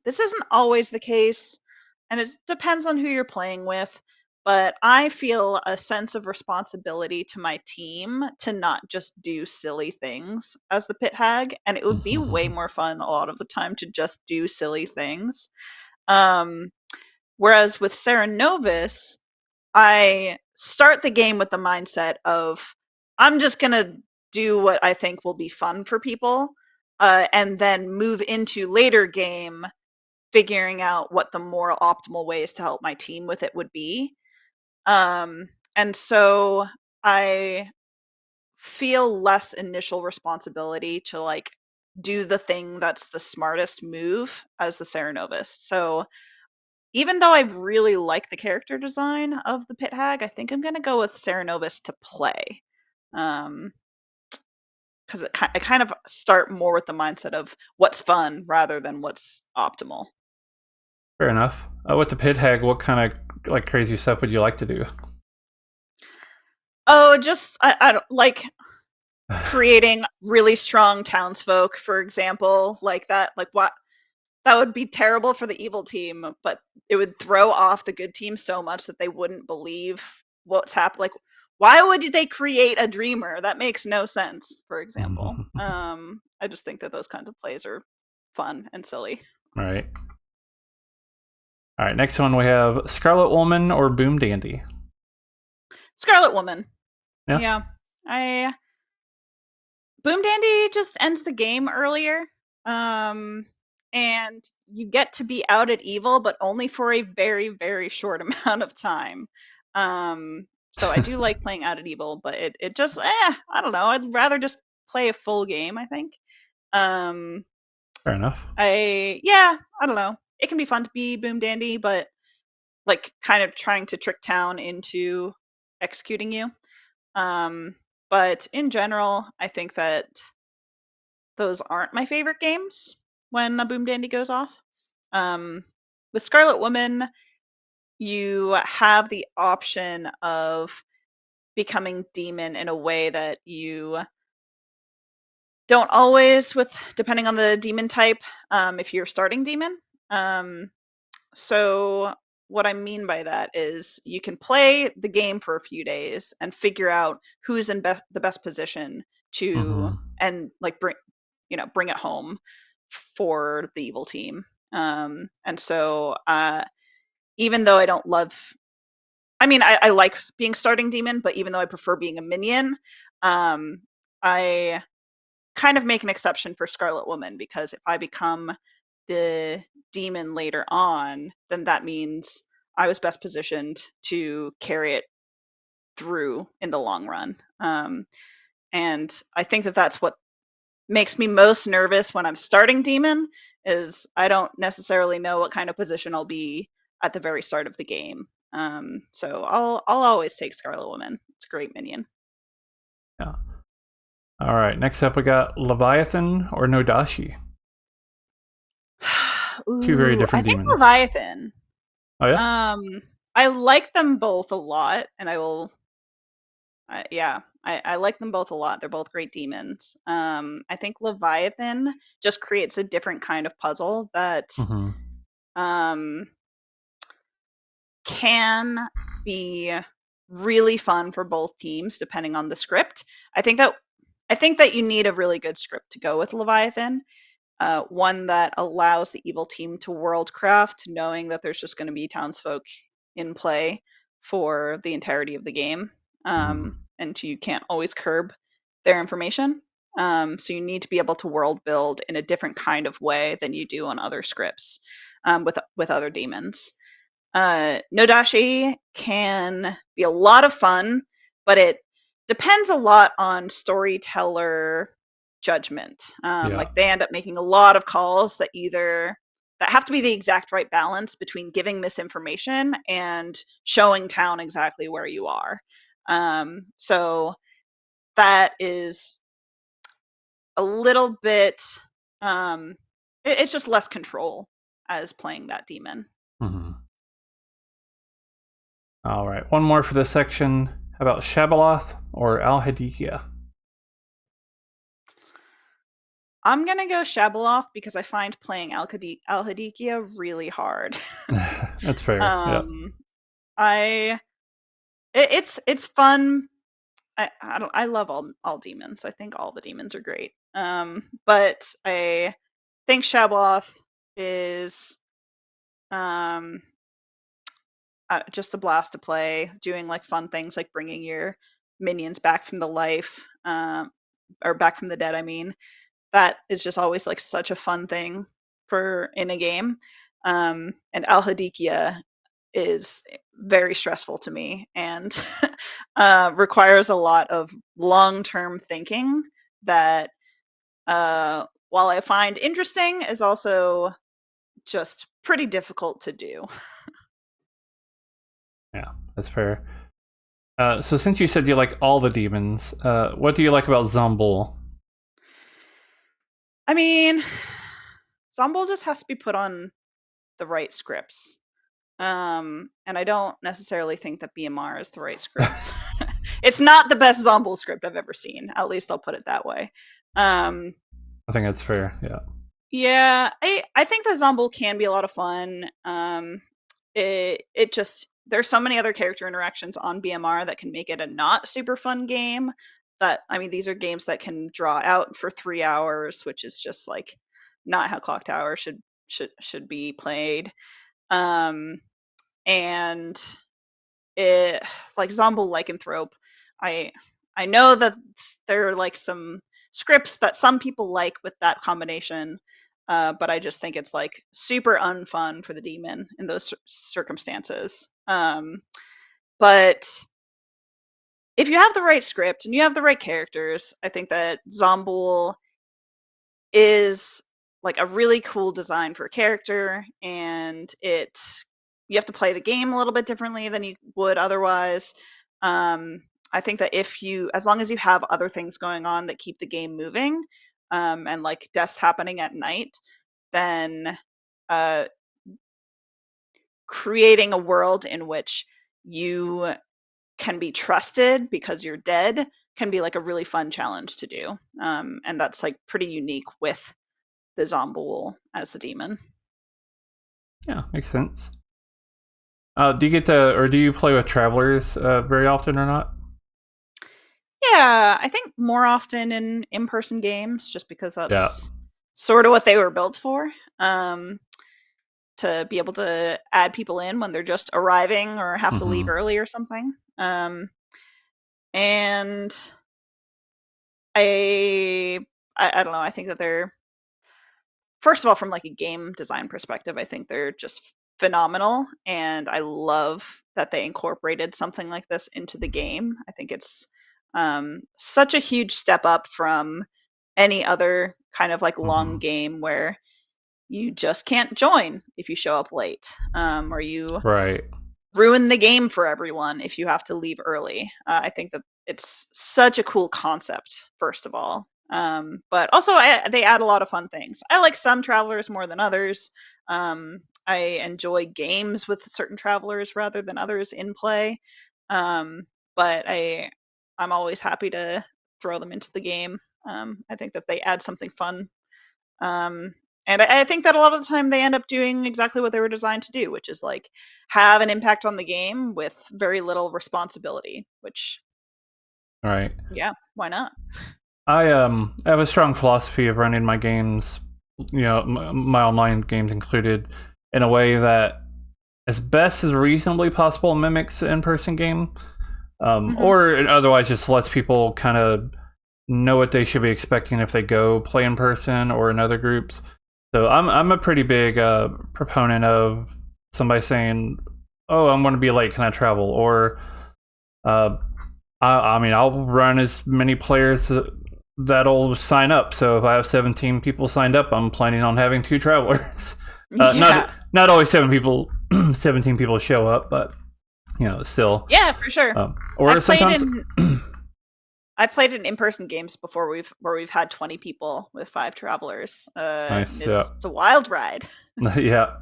This isn't always the case, and it depends on who you're playing with. But I feel a sense of responsibility to my team to not just do silly things as the pit hag, and it would be way more fun a lot of the time to just do silly things. Um, Whereas with Sarah Novus, I start the game with the mindset of I'm just gonna do what I think will be fun for people, and then move into later game figuring out what the more optimal ways to help my team with it would be. And so I feel less initial responsibility to like do the thing that's the smartest move as the Ceranovis. So even though I really like the character design of the Pit Hag, I think I'm going to go with Ceranovis to play. Um, because I kind of start more with the mindset of what's fun rather than what's optimal. Fair enough. With the Pithag, what kind of like crazy stuff would you like to do? Oh, just I don't like creating really strong townsfolk, for example, like that. Like what that would be terrible for the evil team, but it would throw off the good team so much that they wouldn't believe what's happened. Like, why would they create a dreamer? That makes no sense. For example, I just think that those kinds of plays are fun and silly. Right. All right. Next one we have Scarlet Woman or Boom Dandy. Scarlet Woman. Yeah. Yeah, I Boom Dandy just ends the game earlier. Um, and you get to be out at evil, but only for a very, very short amount of time. So I do like playing out at evil, but it just, I don't know. I'd rather just play a full game, I think. Um, Fair enough. I don't know. It can be fun to be Boom Dandy, but like kind of trying to trick town into executing you. Um, but in general, I think that those aren't my favorite games when a Boom Dandy goes off. Um, with Scarlet Woman, you have the option of becoming demon in a way that you don't always with depending on the demon type if you're starting demon. So what I mean by that is you can play the game for a few days and figure out who's in the best position to Mm-hmm. and like bring it home for the evil team. And so even though I don't love I like being starting demon, but even though I prefer being a minion, um, I kind of make an exception for Scarlet Woman because if I become the demon later on, then that means I was best positioned to carry it through in the long run. And I think that that's what makes me most nervous when I'm starting demon is I don't necessarily know what kind of position I'll be at the very start of the game. So I'll always take Scarlet Woman. It's a great minion. Yeah. All right, next up we got Leviathan or Nodashi. Two very Ooh, I different think demons. Leviathan. Oh yeah. Um, I like them both a lot, and I will. Yeah, I like them both a lot. They're both great demons. I think Leviathan just creates a different kind of puzzle that Mm-hmm. um can be really fun for both teams depending on the script. I think that I think that you need a really good script to go with Leviathan. One that allows the evil team to worldcraft, knowing that there's just going to be townsfolk in play for the entirety of the game, Mm-hmm. and you can't always curb their information. So you need to be able to world build in a different kind of way than you do on other scripts with other demons. Nodashi can be a lot of fun, but it depends a lot on storyteller judgment. Yeah. Like they end up making a lot of calls that have to be the exact right balance between giving misinformation and showing town exactly where you are. So that is a little bit. Um, it's just less control as playing that demon. Mm-hmm. All right, one more for this section. How about Shabaloth or Alhadikia? I'm gonna go Shabaloth because I find playing Al-Hadikia really hard. That's fair. Yeah. um, I it's fun. I don't I love all demons. I think all the demons are great. But I think Shabaloth is um just a blast to play. Doing like fun things like bringing your minions back from the life, or back from the dead. I mean, that is just always like such a fun thing for in a game. And Al Hadikia is very stressful to me and requires a lot of long term thinking that, while I find interesting, is also just pretty difficult to do. Yeah, that's fair. So since you said you like all the demons, what do you like about Zomble? I mean, Zomble just has to be put on the right scripts. And I don't necessarily think that BMR is the right script. It's not the best Zomble script I've ever seen. At least I'll put it that way. Um, I think that's fair. Yeah. yeah, I think that Zomble can be a lot of fun. It just there's so many other character interactions on BMR that can make it a not super fun game. That I mean, these are games that can draw out for 3 hours, which is just like not how Clocktower should be played. Um, and it like Zomble Lycanthrope. I I know that there are like some scripts that some people like with that combination, but I just think it's like super unfun for the demon in those circumstances. But if you have the right script and you have the right characters, I think that Zomble is like a really cool design for a character, and it you have to play the game a little bit differently than you would otherwise. um, I think that if you as long as you have other things going on that keep the game moving, and like deaths happening at night, then uh, creating a world in which you can be trusted because you're dead can be like a really fun challenge to do, and that's like pretty unique with the Zomble as the demon. Yeah, makes sense. Do you get to, or do you play with travelers very often or not? Yeah, I think more often in in-person games, just because Yeah. that's sort of what they were built for. Um, to be able to add people in when they're just arriving or have to leave Mm-hmm. early or something. And I, I don't know. I think that they're first of all, from like a game design perspective, I think they're just phenomenal, and I love that they incorporated something like this into the game. I think it's such a huge step up from any other kind of like long Mm-hmm. game where you just can't join if you show up late, or you Right. ruin the game for everyone if you have to leave early. I think that it's such a cool concept, first of all. But also, they add a lot of fun things. I like some travelers more than others. I enjoy games with certain travelers rather than others in play. But I'm always happy to throw them into the game. I think that they add something fun. Um, and I think that a lot of the time they end up doing exactly what they were designed to do, which is like have an impact on the game with very little responsibility, which, All right. yeah, why not? I have a strong philosophy of running my games, my online games included, in a way that, as best as reasonably possible, mimics an in-person game, or otherwise just lets people kind of know what they should be expecting if they go play in person or in other groups. So I'm a pretty big proponent of somebody saying, "Oh, I'm going to be late. Can I travel?" Or I mean, I'll run as many players that'll sign up. So if I have 17 people signed up, I'm planning on having 2 travelers. Yeah. Not always 17 people show up, but still. Yeah, for sure. Or I've played sometimes. I've played in in-person games before where we've had 20 people with 5 travelers. Nice, It's a wild ride. Yeah.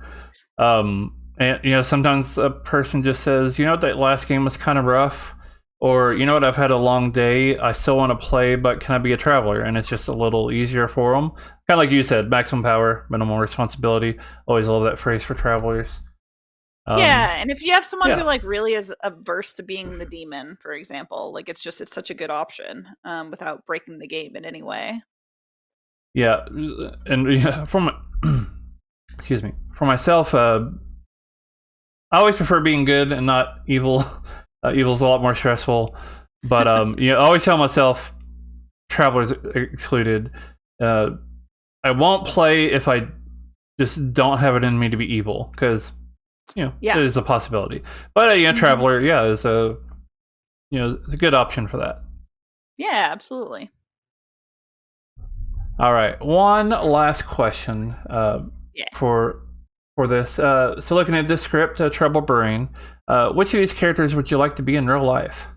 And sometimes a person just says, that last game was kind of rough, or I've had a long day. I still want to play, but can I be a traveler? And it's just a little easier for them. Kind of like you said, maximum power, minimal responsibility. Always love that phrase for travelers. Yeah, and if you have someone yeah. who like really is averse to being the demon, for example, like it's such a good option without breaking the game in any way. Yeah, and excuse me, for myself, I always prefer being good and not evil. Evil's a lot more stressful, but I always tell myself, travelers excluded. I won't play if I just don't have it in me to be evil, because Yeah. it is a possibility. But traveler, is a it's a good option for that. Yeah, absolutely. All right, one last question Yeah. for this. So looking at this script, Trouble Brewing, which of these characters would you like to be in real life?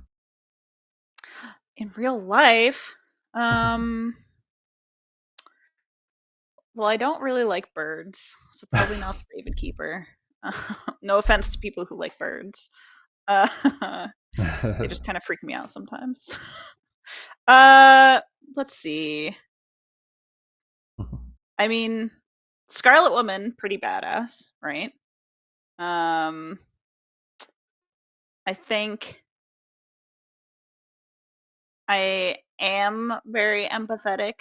In real life, well, I don't really like birds, so probably not the Raven Keeper. No offense to people who like birds. They just kind of freak me out sometimes. Let's see. I mean, Scarlet Woman, pretty badass, right? I think I am very empathetic.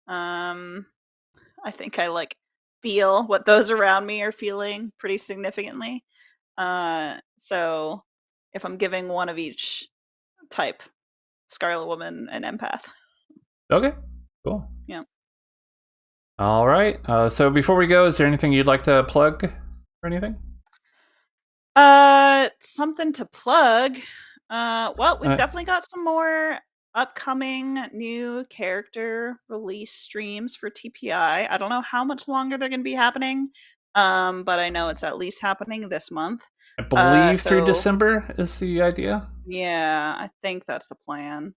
I think I like feel what those around me are feeling pretty significantly. So if I'm giving one of each type, Scarlet Woman and empath. Okay, cool. Yeah. All right. So before we go, is there anything you'd like to plug or anything? Something to plug. Well, we've definitely got some more upcoming new character release streams for TPI. I don't know how much longer they're going to be happening, but I know it's at least happening this month. I believe through So December is the idea. yeah, I think that's the plan.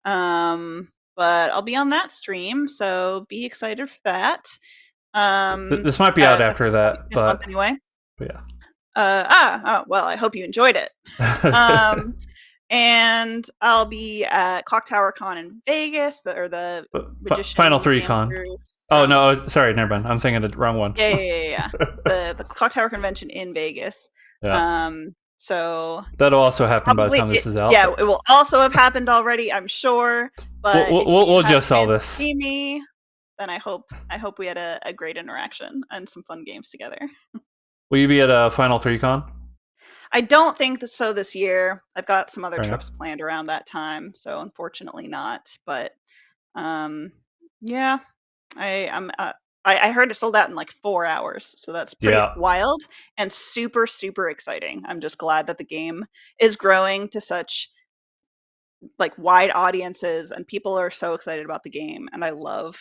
But I'll be on that stream, so be excited for that. This might be out after that, this month but anyway. yeah. Well, I hope you enjoyed it. And I'll be at Clocktower Con in Vegas, the Magician Final 3 Con. Oh no, sorry, never mind. I'm thinking the wrong one. Yeah. the Clocktower convention in Vegas. Yeah. So that'll also happen by the time this is out. Yeah, it will also have happened already, I'm sure. But we'll just all this. See me, then I hope we had a great interaction and some fun games together. Will you be at a Final 3 Con? I don't think so this year. I've got some other trips planned around that time, so unfortunately not. But yeah, I heard it sold out in like 4 hours, so that's pretty wild and super, super exciting. I'm just glad that the game is growing to such like wide audiences, and people are so excited about the game, and I love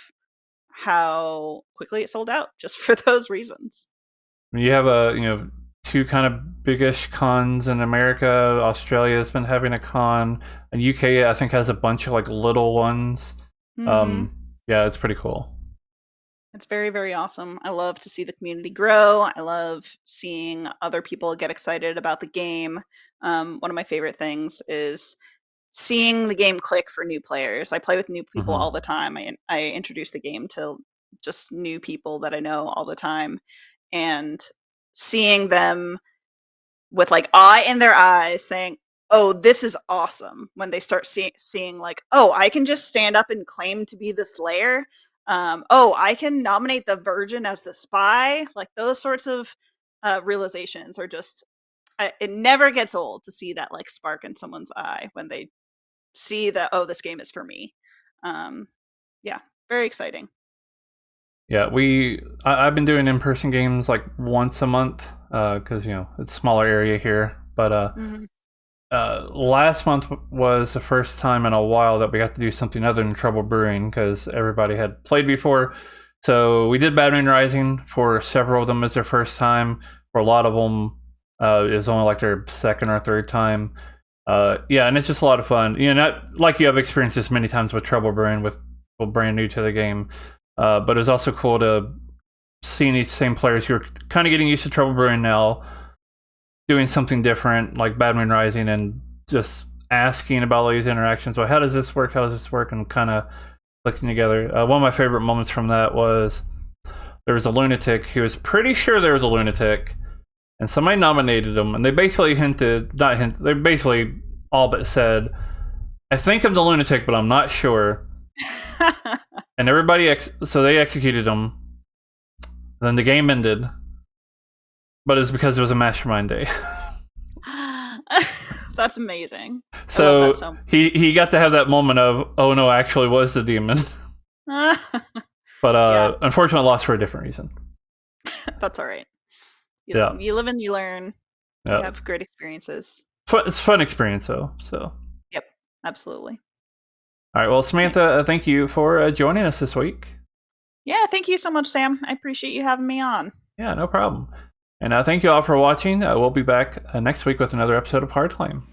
how quickly it sold out just for those reasons. You have a two kind of biggish cons in America. Australia has been having a con, and UK I think has a bunch of like little ones. Mm-hmm. Yeah, it's pretty cool. It's very, very awesome. I love to see the community grow. I love seeing other people get excited about the game. One of my favorite things is seeing the game click for new players. I play with new people all the time. I introduce the game to just new people that I know all the time, and seeing them with like awe in their eyes saying, "Oh, this is awesome," when they start seeing like, "Oh, I can just stand up and claim to be the slayer. Oh, I can nominate the virgin as the spy." Like those sorts of realizations are just, it never gets old to see that like spark in someone's eye when they see that, oh, this game is for me. Um, yeah, very exciting. Yeah, I've been doing in-person games like once a month because it's a smaller area here. But Hmm. last month was the first time in a while that we got to do something other than Trouble Brewing because everybody had played before. So we did Batman Rising for several of them as their first time. For a lot of them, it was only like their second or third time. Yeah, and it's just a lot of fun. Not like you have experienced this many times with Trouble Brewing with people brand new to the game. But it was also cool to seeing these same players who are kind of getting used to Trouble Brewing now, doing something different like Batman Rising, and just asking about all these interactions. Well, how does this work? How does this work? And kind of clicking together. One of my favorite moments from that was there was a lunatic who was pretty sure they were the lunatic, and somebody nominated them, and they basically they basically all but said, "I think I'm the lunatic, but I'm not sure." And everybody, so they executed him. Then the game ended, but it's because it was a mastermind day. That's amazing. I love So that so he got to have that moment of, oh no, I actually was the demon. much. But Yeah, unfortunately, lost for a different reason. that's all right. Yeah, You live and you learn. You yeah. have great experiences. It's a fun experience though. So, Yep, absolutely. all right. Well, Nice. Samantha, thank you for joining us this week. Yeah, thank you so much, Sam. I appreciate you having me on. Yeah, no problem. And thank you all for watching. We'll be back next week with another episode of Hard Claim.